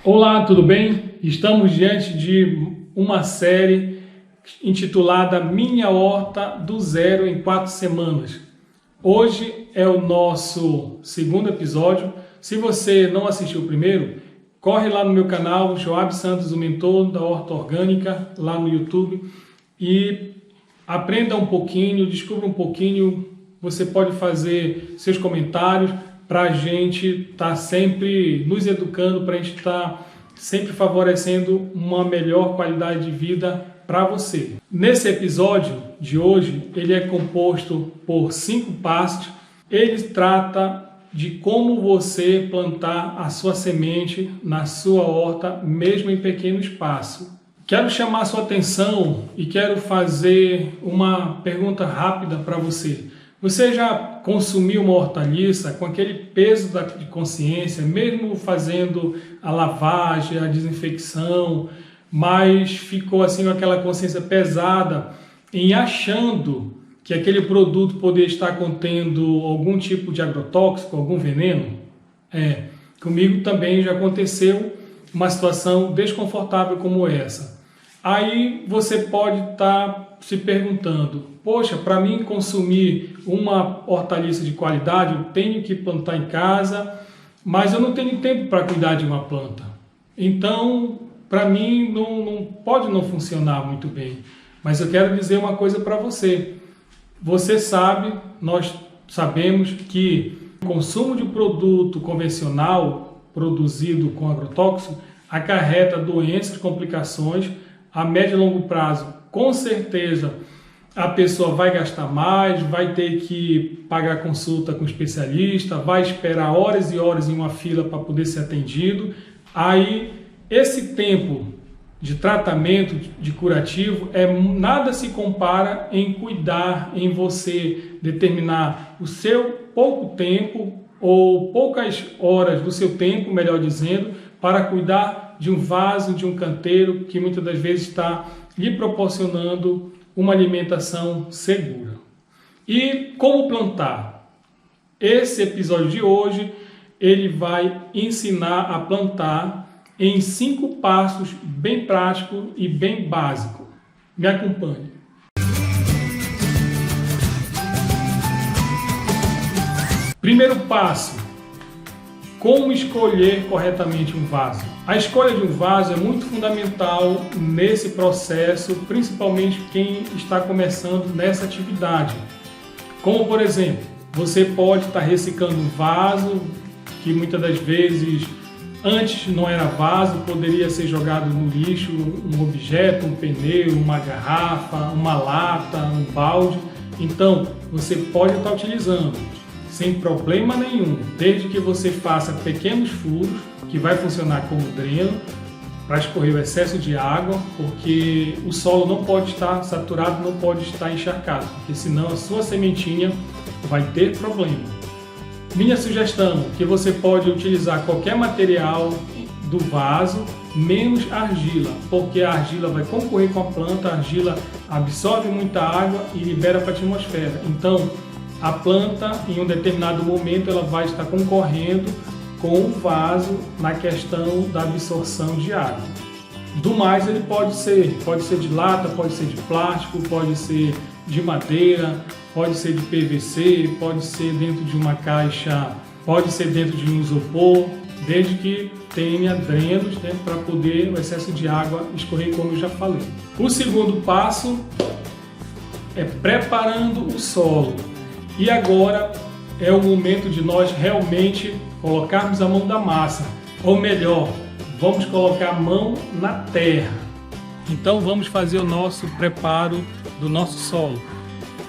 Olá, tudo bem? Estamos diante de uma série intitulada Minha Horta do Zero em 4 semanas. Hoje é o nosso segundo episódio. Se você não assistiu o primeiro, corre lá no meu canal, Joab Santos, o mentor da Horta Orgânica, lá no YouTube, e aprenda um pouquinho, descubra um pouquinho. Você pode fazer seus comentários para a gente estar sempre nos educando, para a gente estar sempre favorecendo uma melhor qualidade de vida para você. Nesse episódio de hoje, ele é composto por 5 passos. Ele trata de como você plantar a sua semente na sua horta, mesmo em pequeno espaço. Quero chamar a sua atenção e quero fazer uma pergunta rápida para você. Você já consumiu uma hortaliça com aquele peso de consciência, mesmo fazendo a lavagem, a desinfecção, mas ficou assim com aquela consciência pesada em achando que aquele produto poderia estar contendo algum tipo de agrotóxico, algum veneno? Comigo também já aconteceu uma situação desconfortável como essa. Aí você pode estar se perguntando, poxa, para mim consumir uma hortaliça de qualidade, eu tenho que plantar em casa, mas eu não tenho tempo para cuidar de uma planta. Então, para mim, não pode não funcionar muito bem. Mas eu quero dizer uma coisa para você. Você sabe, nós sabemos que o consumo de produto convencional produzido com agrotóxico acarreta doenças, complicações. A médio e longo prazo, com certeza, a pessoa vai gastar mais, vai ter que pagar consulta com especialista, vai esperar horas e horas em uma fila para poder ser atendido. Aí, esse tempo de tratamento, de curativo, nada se compara em cuidar, em você determinar o seu pouco tempo ou poucas horas do seu tempo, melhor dizendo, para cuidar de um vaso, de um canteiro que muitas das vezes está lhe proporcionando uma alimentação segura. E como plantar? Esse episódio de hoje, ele vai ensinar a plantar em 5 passos bem práticos e bem básicos. Me acompanhe. Primeiro passo: como escolher corretamente um vaso? A escolha de um vaso é muito fundamental nesse processo, principalmente quem está começando nessa atividade. Como, por exemplo, você pode estar reciclando um vaso que muitas das vezes antes não era vaso, poderia ser jogado no lixo, um objeto, um pneu, uma garrafa, uma lata, um balde. Então, você pode estar utilizando sem problema nenhum, desde que você faça pequenos furos, que vai funcionar como dreno, para escorrer o excesso de água, porque o solo não pode estar saturado, não pode estar encharcado, porque senão a sua sementinha vai ter problema. Minha sugestão é que você pode utilizar qualquer material do vaso, menos argila, porque a argila vai concorrer com a planta, a argila absorve muita água e libera para a atmosfera. Então, a planta, em um determinado momento, ela vai estar concorrendo com o vaso na questão da absorção de água. Do mais, ele pode ser de lata, pode ser de plástico, pode ser de madeira, pode ser de PVC, pode ser dentro de uma caixa, pode ser dentro de um isopor, desde que tenha drenos, para poder o excesso de água escorrer, como eu já falei. O segundo passo é preparando o solo. E agora é o momento de nós realmente colocarmos a mão da massa, ou melhor, vamos colocar a mão na terra. Então vamos fazer o nosso preparo do nosso solo.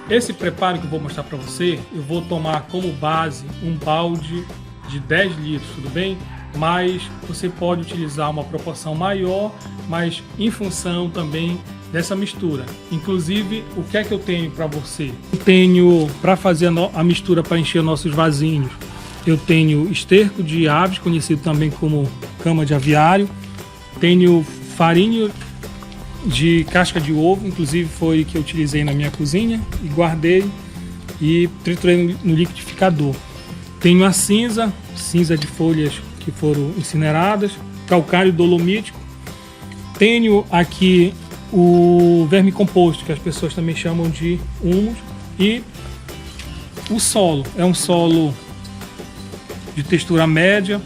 Esse preparo que eu vou mostrar para você, eu vou tomar como base um balde de 10 litros, tudo bem? Mas você pode utilizar uma proporção maior, mas em função também dessa mistura. Inclusive, o que é que eu tenho para você? Eu tenho, para fazer a mistura para encher nossos vasinhos, eu tenho esterco de aves, conhecido também como cama de aviário. Tenho farinha de casca de ovo, inclusive foi que eu utilizei na minha cozinha e guardei e triturei no liquidificador. Tenho a cinza de folhas que foram incineradas. calcário dolomítico. Tenho aqui o vermicomposto, que as pessoas também chamam de humus, e o solo. É um solo de textura média.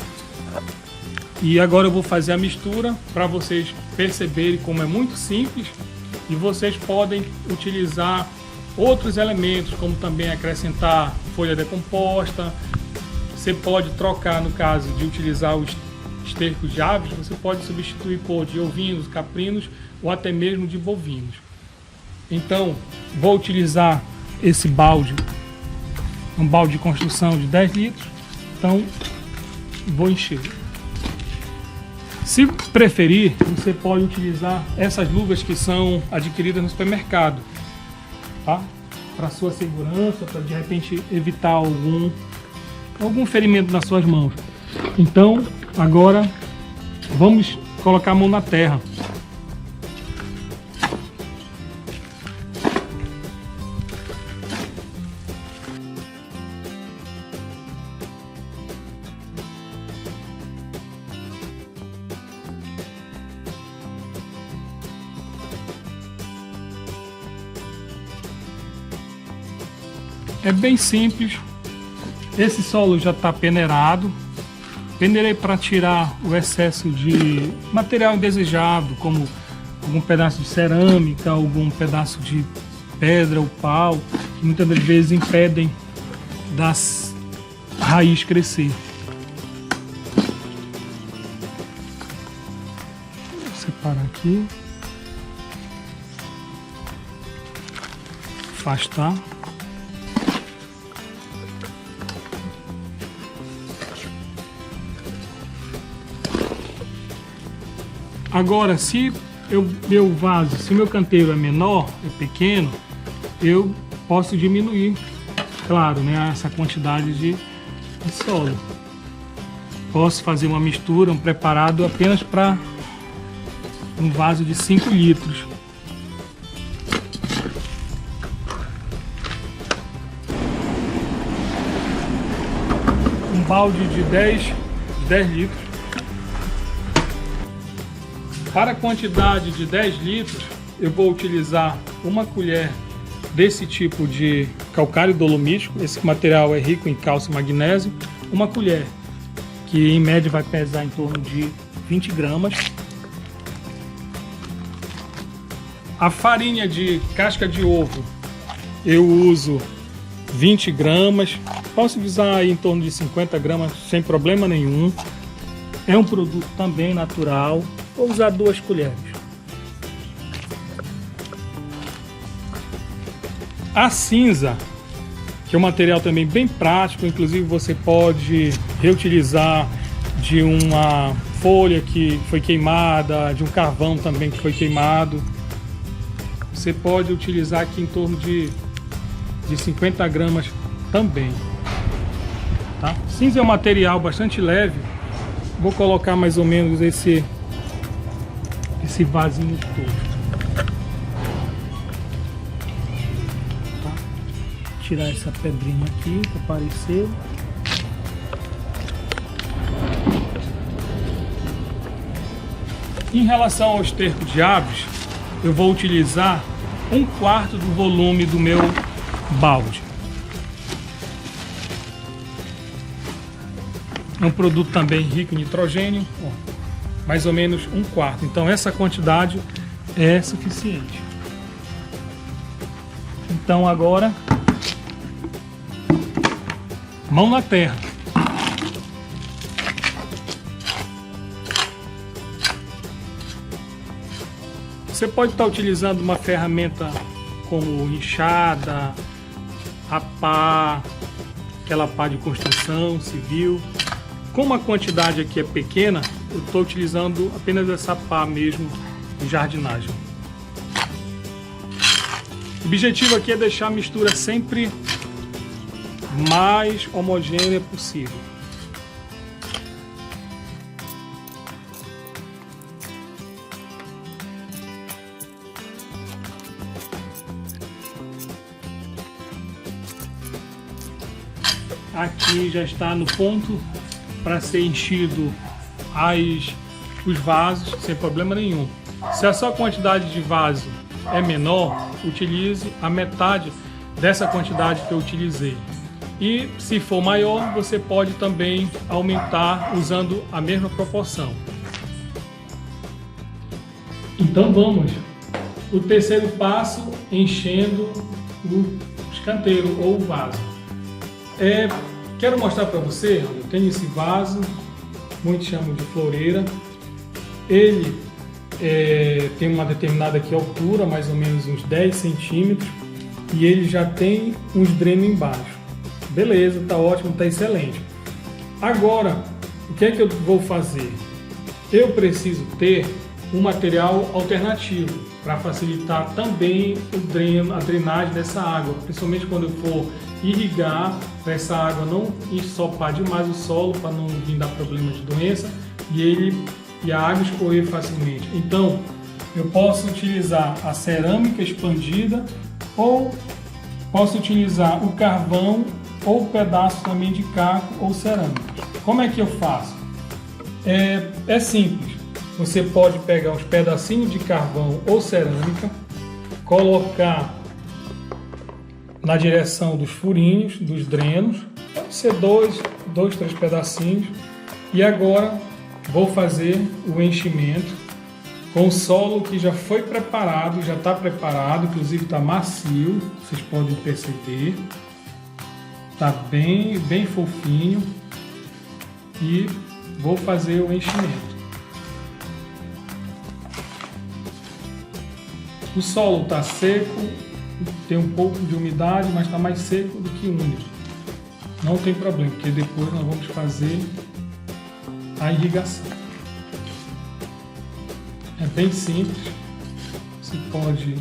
E agora eu vou fazer a mistura para vocês perceberem como é muito simples, e vocês podem utilizar outros elementos, como também acrescentar folha decomposta. Você pode trocar, no caso de utilizar os esterco de aves, você pode substituir por de ovinos, caprinos ou até mesmo de bovinos. Então, vou utilizar esse balde, um balde de construção de 10 litros. Então, vou encher. Se preferir, você pode utilizar essas luvas que são adquiridas no supermercado, tá? Para sua segurança, para de repente evitar algum ferimento nas suas mãos. Então, agora vamos colocar a mão na terra. É bem simples. Esse solo já está peneirado. Peneirei para tirar o excesso de material indesejado, como algum pedaço de cerâmica, algum pedaço de pedra ou pau, que muitas das vezes impedem das raízes crescer. Vou separar aqui. Afastar. Agora, se meu vaso, se meu canteiro é menor, é pequeno, eu posso diminuir, claro, né, essa quantidade de solo. Posso fazer uma mistura, um preparado apenas para um vaso de 5 litros. Um balde de 10 litros. Para a quantidade de 10 litros, eu vou utilizar uma colher desse tipo de calcário dolomítico. Esse material é rico em cálcio e magnésio. Uma colher, que em média vai pesar em torno de 20 gramas. A farinha de casca de ovo, eu uso 20 gramas. Posso usar aí em torno de 50 gramas sem problema nenhum. É um produto também natural. Vou usar 2 colheres. A cinza, que é um material também bem prático, inclusive você pode reutilizar de uma folha que foi queimada, de um carvão também que foi queimado. Você pode utilizar aqui em torno de 50 gramas também. Tá? Cinza é um material bastante leve. Vou colocar mais ou menos esse vasinho todo. Tá? Tirar essa pedrinha aqui que apareceu. Em relação ao esterco de aves, eu vou utilizar 1/4 do volume do meu balde. É um produto também rico em nitrogênio, ó, mais ou menos 1/4. Então essa quantidade é suficiente. Então agora, mão na terra. Você pode estar utilizando uma ferramenta como enxada, a pá, aquela pá de construção civil. Como a quantidade aqui é pequena, eu estou utilizando apenas essa pá mesmo de jardinagem. O objetivo aqui é deixar a mistura sempre mais homogênea possível. Aqui já está no ponto para ser enchido as os vasos sem problema nenhum. Se a sua quantidade de vaso é menor, utilize a metade dessa quantidade que eu utilizei. E se for maior, você pode também aumentar usando a mesma proporção. Então vamos. O terceiro passo, enchendo o canteiro ou o vaso. Quero mostrar para você, eu tenho esse vaso, muitos chamam de floreira. Ele tem uma determinada aqui altura, mais ou menos uns 10 centímetros, e ele já tem uns drenos embaixo. Beleza, tá ótimo, tá excelente. Agora, o que é que eu vou fazer? Eu preciso ter um material alternativo para facilitar também a drenagem dessa água, principalmente quando eu for irrigar, para essa água não ensopar demais o solo, para não vir dar problema de doença e a água escorrer facilmente. Então, eu posso utilizar a cerâmica expandida ou posso utilizar o carvão ou pedaço também de caco ou cerâmica. Como é que eu faço? É simples. Você pode pegar uns pedacinhos de carvão ou cerâmica, colocar na direção dos furinhos, dos drenos, pode ser dois, 3 pedacinhos. E agora vou fazer o enchimento com o solo que já foi preparado, já está preparado, inclusive está macio, vocês podem perceber. Está bem fofinho e vou fazer o enchimento. O solo está seco, tem um pouco de umidade, mas está mais seco do que úmido. Não tem problema, porque depois nós vamos fazer a irrigação. É bem simples, você pode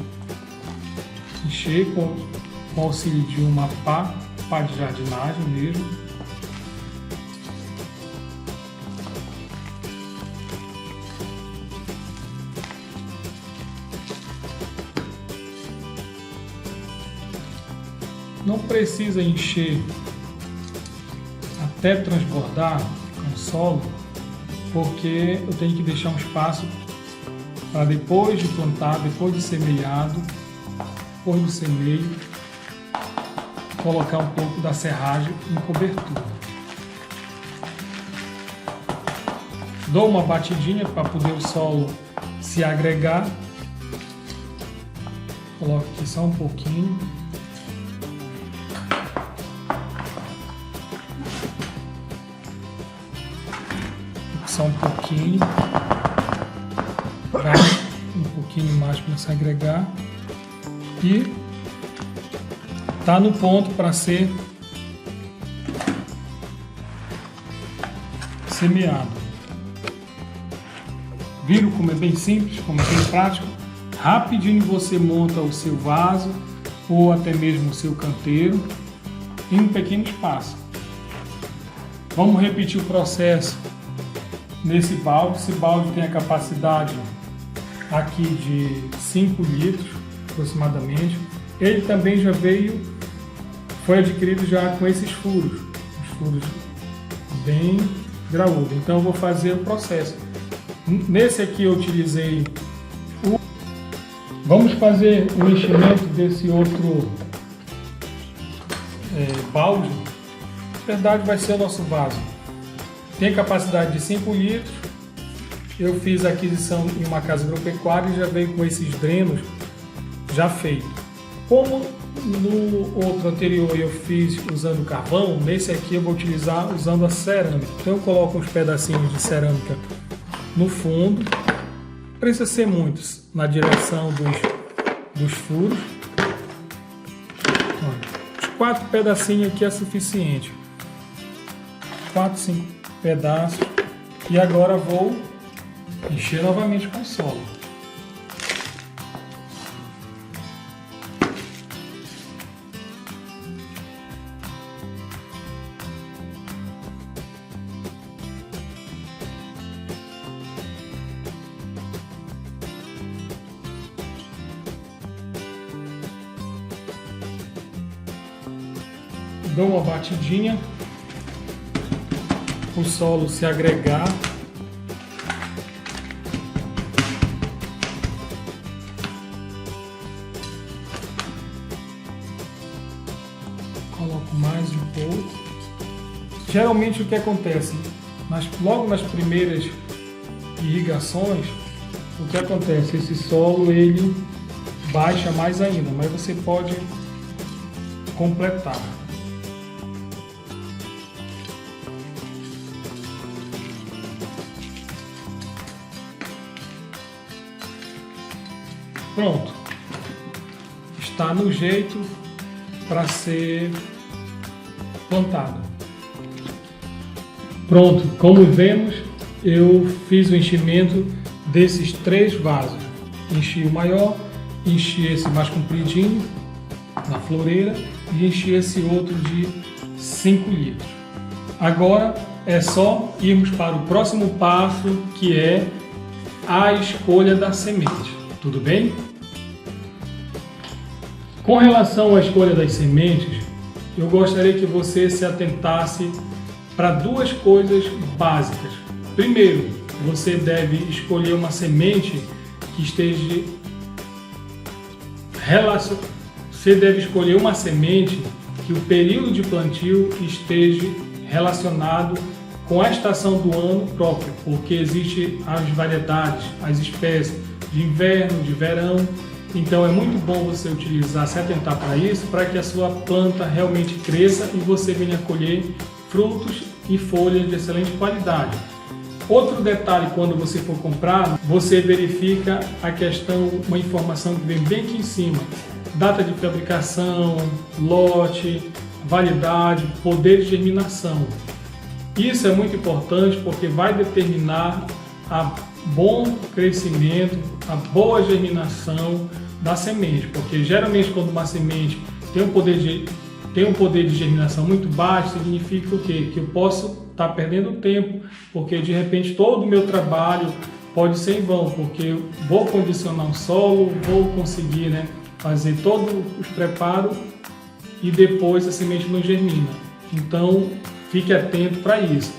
encher com o auxílio de uma pá de jardinagem mesmo. Não precisa encher até transbordar com o solo, porque eu tenho que deixar um espaço para depois de plantar, depois de semeado, depois do semeio, colocar um pouco da serragem em cobertura. Dou uma batidinha para poder o solo se agregar. Coloco aqui só um pouquinho. Só um pouquinho. Para um pouquinho mais começar a agregar. E está no ponto para ser semeado. Viram como é bem simples, como é bem prático? Rapidinho você monta o seu vaso ou até mesmo o seu canteiro em um pequeno espaço. Vamos repetir o processo nesse balde. Esse balde tem a capacidade aqui de 5 litros aproximadamente. Ele também já foi adquirido já com esses furos, os furos bem graúdos. Então eu vou fazer o processo. Nesse aqui eu utilizei Vamos fazer o enchimento desse outro balde. Na verdade vai ser o nosso vaso. Tem capacidade de 5 litros. Eu fiz a aquisição em uma casa agropecuária e já veio com esses drenos já feitos. Como no outro anterior eu fiz usando carvão, nesse aqui eu vou utilizar usando a cerâmica. Então eu coloco uns pedacinhos de cerâmica no fundo, não precisa ser muitos, na direção dos furos. Olha, uns 4 pedacinhos aqui é suficiente. 4, 5 pedaços. E agora vou encher novamente com solo. Dou uma batidinha, o solo se agregar. geralmente o que acontece? Logo nas primeiras irrigações, o que acontece? Esse solo ele baixa mais ainda, mas você pode completar. Pronto, está no jeito para ser plantado. Pronto, como vemos, eu fiz o enchimento desses 3 vasos. Enchi o maior, enchi esse mais compridinho na floreira e enchi esse outro de 5 litros. Agora é só irmos para o próximo passo, que é a escolha da semente. Tudo bem? Com relação à escolha das sementes, eu gostaria que você se atentasse para 2 coisas básicas. Primeiro, você deve escolher uma semente que esteja Você deve escolher uma semente que o período de plantio esteja relacionado com a estação do ano própria, porque existem as variedades, as espécies de inverno, de verão. Então é muito bom você utilizar, se atentar para isso, para que a sua planta realmente cresça e você venha colher frutos e folhas de excelente qualidade. Outro detalhe, quando você for comprar, você verifica a questão, uma informação que vem bem aqui em cima: data de fabricação, lote, validade, poder de germinação. Isso é muito importante porque vai determinar a bom crescimento, a boa germinação da semente, porque geralmente quando uma semente tem um poder de germinação muito baixo, significa o quê? Que eu posso estar perdendo tempo, porque de repente todo o meu trabalho pode ser em vão, porque eu vou condicionar o solo, vou conseguir, fazer todos os preparos e depois a semente não germina. Então fique atento para isso.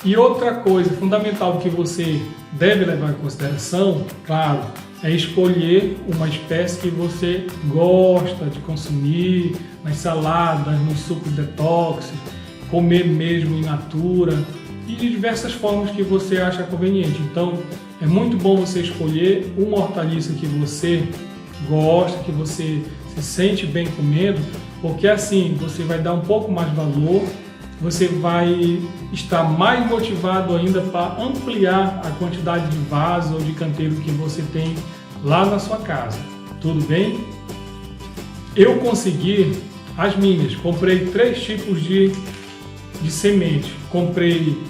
E outra coisa fundamental que você deve levar em consideração, claro, é escolher uma espécie que você gosta de consumir nas saladas, nos sucos detox, comer mesmo in natura e de diversas formas que você acha conveniente. Então é muito bom você escolher uma hortaliça que você gosta, que você se sente bem comendo, porque assim você vai dar um pouco mais de valor, você vai estar mais motivado ainda para ampliar a quantidade de vasos ou de canteiro que você tem lá na sua casa. Tudo bem? Eu consegui as minhas. Comprei 3 tipos de semente. Comprei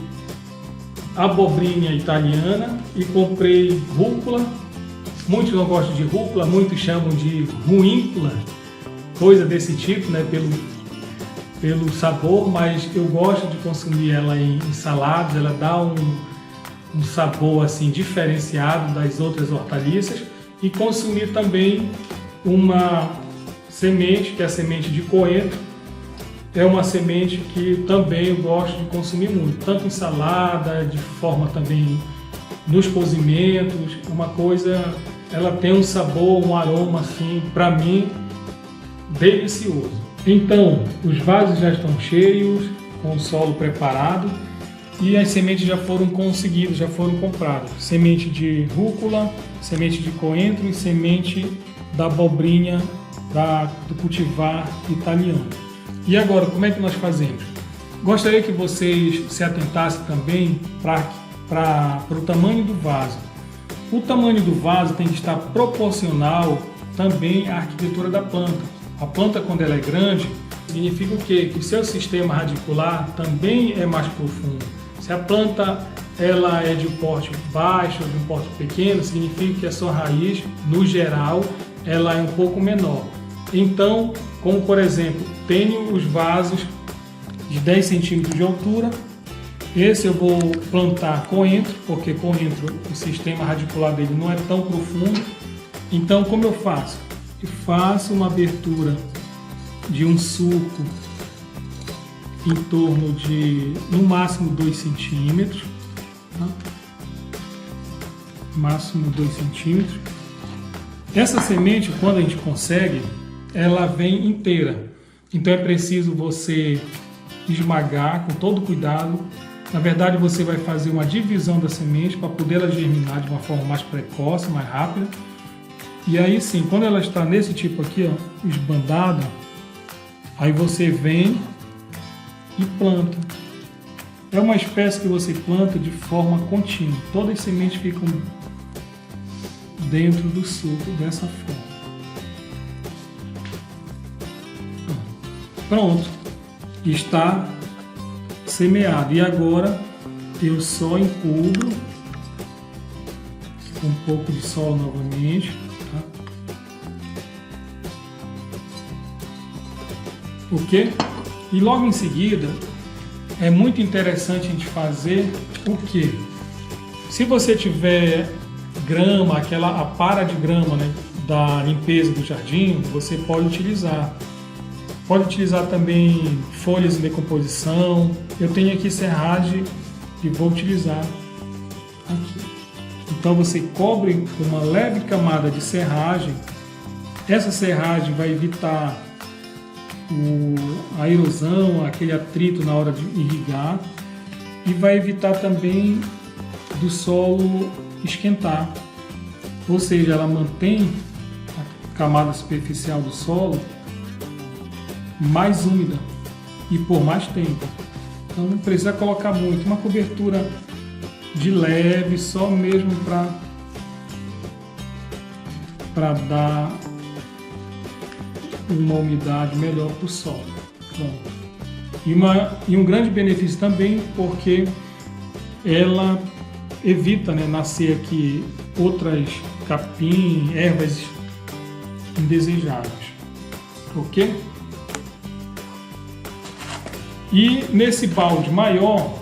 abobrinha italiana e comprei rúcula. Muitos não gostam de rúcula, muitos chamam de ruíncula, coisa desse tipo, pelo sabor, mas eu gosto de consumir ela em saladas. Ela dá um sabor assim diferenciado das outras hortaliças. E consumir também uma semente, que é a semente de coentro. É uma semente que também eu gosto de consumir muito, tanto em salada, de forma também nos cozimentos. Uma coisa, ela tem um sabor, um aroma assim, para mim, delicioso. Então, os vasos já estão cheios, com o solo preparado e as sementes já foram conseguidas, já foram compradas. Semente de rúcula, semente de coentro e semente da abobrinha do cultivar italiano. E agora, como é que nós fazemos? Gostaria que vocês se atentassem também para o tamanho do vaso. O tamanho do vaso tem que estar proporcional também à arquitetura da planta. A planta, quando ela é grande, significa o quê? Que o seu sistema radicular também é mais profundo. Se a planta ela é de um porte baixo ou de um porte pequeno, significa que a sua raiz, no geral, ela é um pouco menor. Então, como por exemplo, tenho os vasos de 10 centímetros de altura. Esse eu vou plantar coentro, porque coentro, o sistema radicular dele não é tão profundo. Então, como eu faço? Eu faço uma abertura de um sulco em torno de, no máximo, 2 centímetros. Tá? Máximo 2 centímetros. Essa semente, quando a gente consegue, ela vem inteira. Então é preciso você esmagar com todo cuidado. Na verdade, você vai fazer uma divisão da semente para poder ela germinar de uma forma mais precoce, mais rápida. E aí sim, quando ela está nesse tipo aqui, ó, esbandada, aí você vem e planta. É uma espécie que você planta de forma contínua. Todas as sementes ficam dentro do suco dessa forma. Pronto, está semeado. E agora eu só encubro com um pouco de sol novamente, tá? Ok? E logo em seguida é muito interessante a gente fazer o que? Se você tiver grama, aquela para de grama, né, da limpeza do jardim, você pode utilizar. Pode utilizar também folhas em decomposição. Eu tenho aqui serragem e vou utilizar aqui. Então você cobre com uma leve camada de serragem. Essa serragem vai evitar a erosão, aquele atrito na hora de irrigar, e vai evitar também do solo esquentar. Ou seja, ela mantém a camada superficial do solo mais úmida e por mais tempo. Então não precisa colocar muito, uma cobertura de leve, só mesmo para dar uma umidade melhor para o solo. Pronto. E um grande benefício também, porque ela evita, né, nascer aqui outras capim, ervas indesejáveis. Ok? E nesse balde maior,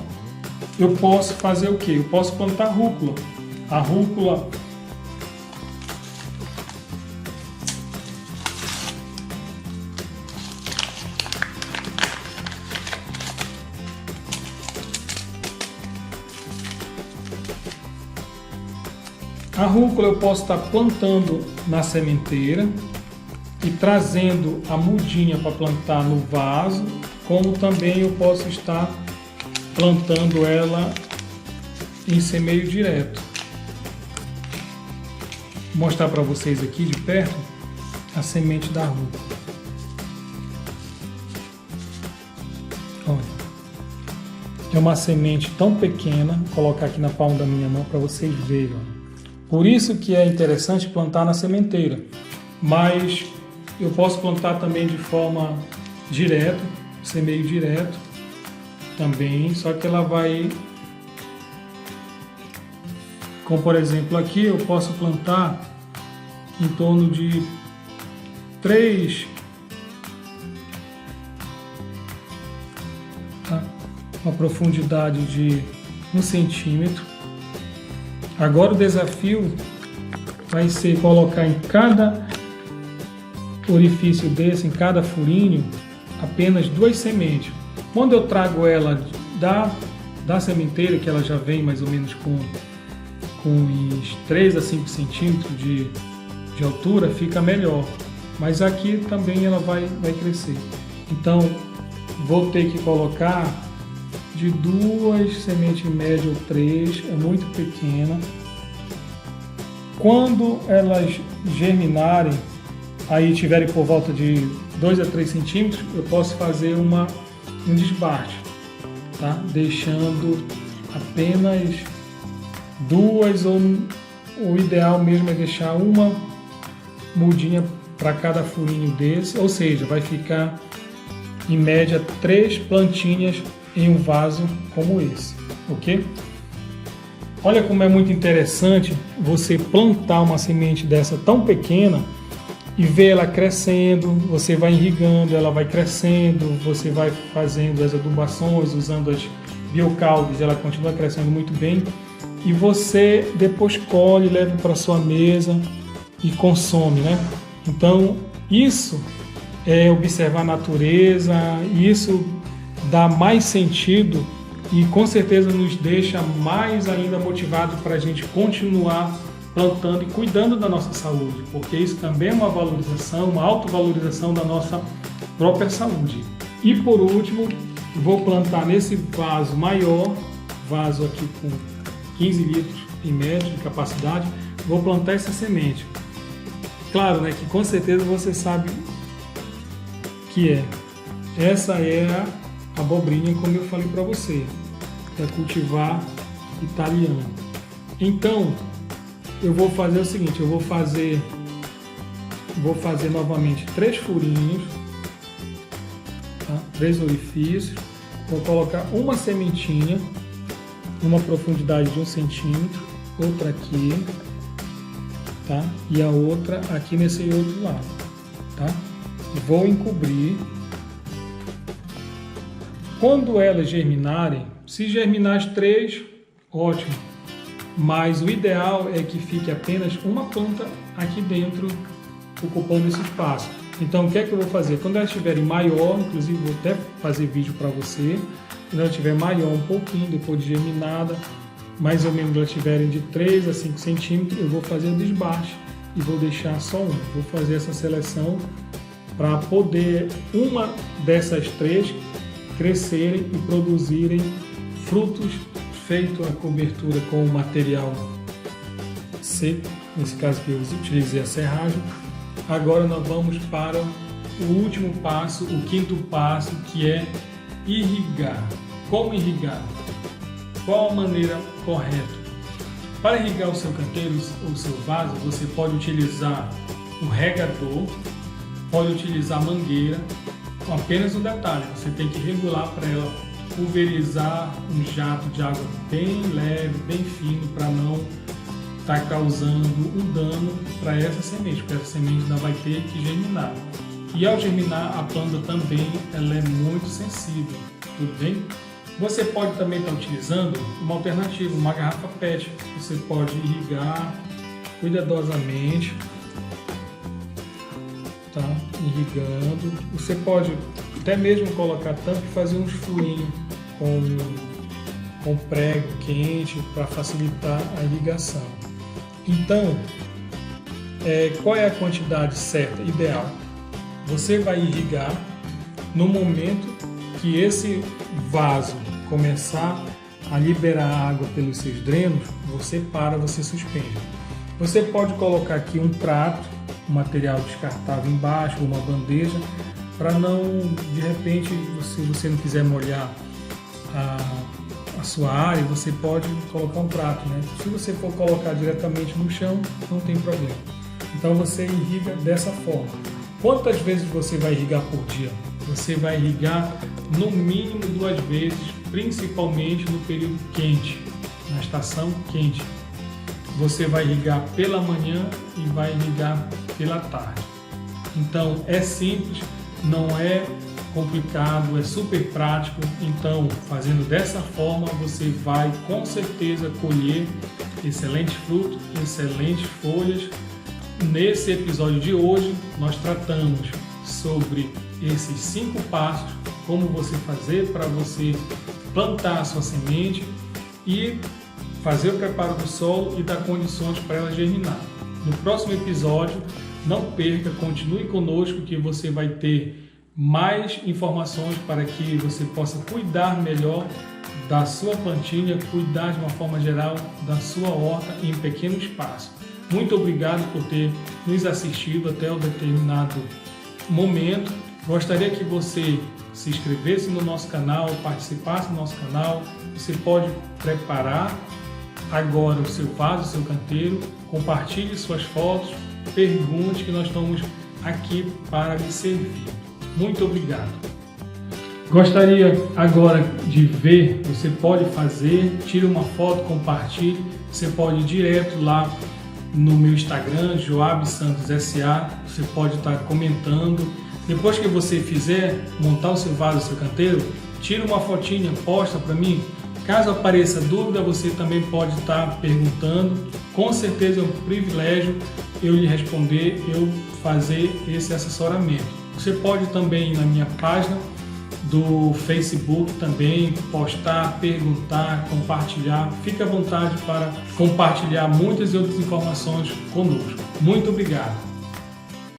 eu posso fazer o quê? Eu posso plantar rúcula. A rúcula eu posso estar plantando na sementeira e trazendo a mudinha para plantar no vaso, como também eu posso estar plantando ela em semeio direto. Vou mostrar para vocês aqui de perto a semente da rúcula. Olha, é uma semente tão pequena, vou colocar aqui na palma da minha mão para vocês verem. Olha. Por isso que é interessante plantar na sementeira, mas eu posso plantar também de forma direta, semeio direto também, só que ela vai, como por exemplo aqui, eu posso plantar em torno de 3, tá? Uma profundidade de 1 centímetro. Agora o desafio vai ser colocar em cada orifício desse, em cada furinho, apenas 2 sementes. Quando eu trago ela da sementeira, que ela já vem mais ou menos com uns 3 a 5 centímetros de altura, fica melhor. Mas aqui também ela vai crescer. Então vou ter que colocar de 2 sementes em média ou 3, é muito pequena. Quando elas germinarem, aí tiverem por volta de 2 a 3 centímetros, eu posso fazer um desbarte, tá? Deixando apenas 2, ou o ideal mesmo é deixar uma mudinha para cada furinho desse, ou seja, vai ficar em média 3 plantinhas em um vaso como esse, ok? Olha como é muito interessante você plantar uma semente dessa tão pequena e ver ela crescendo. Você vai irrigando, ela vai crescendo, você vai fazendo as adubações, usando as biocalves, ela continua crescendo muito bem, e você depois colhe, leva para sua mesa e consome, né? Então isso é observar a natureza, e isso dá mais sentido e com certeza nos deixa mais ainda motivado para a gente continuar plantando e cuidando da nossa saúde, porque isso também é uma valorização, uma autovalorização da nossa própria saúde. E por último, Vou plantar nesse vaso maior, vaso aqui com 15 litros em média de capacidade, vou plantar essa semente. Claro, né, que com certeza você sabe que essa é a abobrinha, como eu falei para você, para cultivar italiano. Então, eu vou fazer o seguinte, eu vou fazer novamente 3 furinhos, tá? 3 orifícios, vou colocar uma sementinha, numa profundidade de 1 centímetro, outra aqui, tá? E a outra aqui nesse outro lado, tá? Vou encobrir. Quando elas germinarem, se germinar as 3, ótimo. Mas o ideal é que fique apenas uma planta aqui dentro, ocupando esse espaço. Então, o que é que eu vou fazer? Quando elas estiverem maior, inclusive vou até fazer vídeo para você, quando ela estiver maior um pouquinho, depois de germinada, mais ou menos elas estiverem de 3 a 5 centímetros, eu vou fazer o desbaste e vou deixar só uma. Vou fazer essa seleção para poder uma dessas 3 crescerem e produzirem frutos, feito a cobertura com o material seco, nesse caso que eu utilizei a serragem. Agora nós vamos para o último passo, o 5º passo, que é irrigar. Como irrigar? Qual a maneira correta? Para irrigar o seu canteiro ou o seu vaso, você pode utilizar o regador, pode utilizar a mangueira. Apenas um detalhe, você tem que regular para ela pulverizar um jato de água bem leve, bem fino, para não estar causando um dano para essa semente, porque essa semente ainda vai ter que germinar. E ao germinar, a planta também ela é muito sensível, tudo bem? Você pode também estar utilizando uma alternativa, uma garrafa PET. Você pode irrigar cuidadosamente, tá? Irrigando. Você pode até mesmo colocar tampa e fazer uns furinhos com prego quente para facilitar a irrigação. Então, qual é a quantidade certa, ideal? Você vai irrigar no momento que esse vaso começar a liberar água pelos seus drenos, você suspende. Você pode colocar aqui um prato, um material descartável embaixo, uma bandeja, para não, de repente, se você não quiser molhar a sua área, você pode colocar um prato, né? Se você for colocar diretamente no chão, não tem problema. Então você irriga dessa forma. Quantas vezes você vai irrigar por dia? Você vai irrigar no mínimo 2 vezes, principalmente no período quente, na estação quente. Você vai irrigar pela manhã e vai irrigar pela tarde. Então é simples, não é complicado, é super prático. Então, fazendo dessa forma, você vai com certeza colher excelentes frutos, excelentes folhas. Nesse episódio de hoje, nós tratamos sobre esses 5 passos, como você fazer para você plantar a sua semente e fazer o preparo do solo e dar condições para ela germinar. No próximo episódio, não perca, continue conosco que você vai ter mais informações para que você possa cuidar melhor da sua plantinha, cuidar de uma forma geral da sua horta em pequeno espaço. Muito obrigado por ter nos assistido até um determinado momento. Gostaria que você se inscrevesse no nosso canal, participasse do nosso canal. Você pode preparar agora o seu vaso, o seu canteiro, compartilhe suas fotos, pergunte, que nós estamos aqui para lhe servir. Muito obrigado. Gostaria agora de ver, você pode fazer, tire uma foto, compartilhe, você pode ir direto lá no meu Instagram, Joab Santos SA, você pode estar comentando. Depois que você fizer, montar o seu vaso, o seu canteiro, tira uma fotinha, posta para mim. Caso apareça dúvida, você também pode estar perguntando. Com certeza é um privilégio eu lhe responder, eu fazer esse assessoramento. Você pode também ir na minha página do Facebook também, postar, perguntar, compartilhar. Fique à vontade para compartilhar muitas outras informações conosco. Muito obrigado.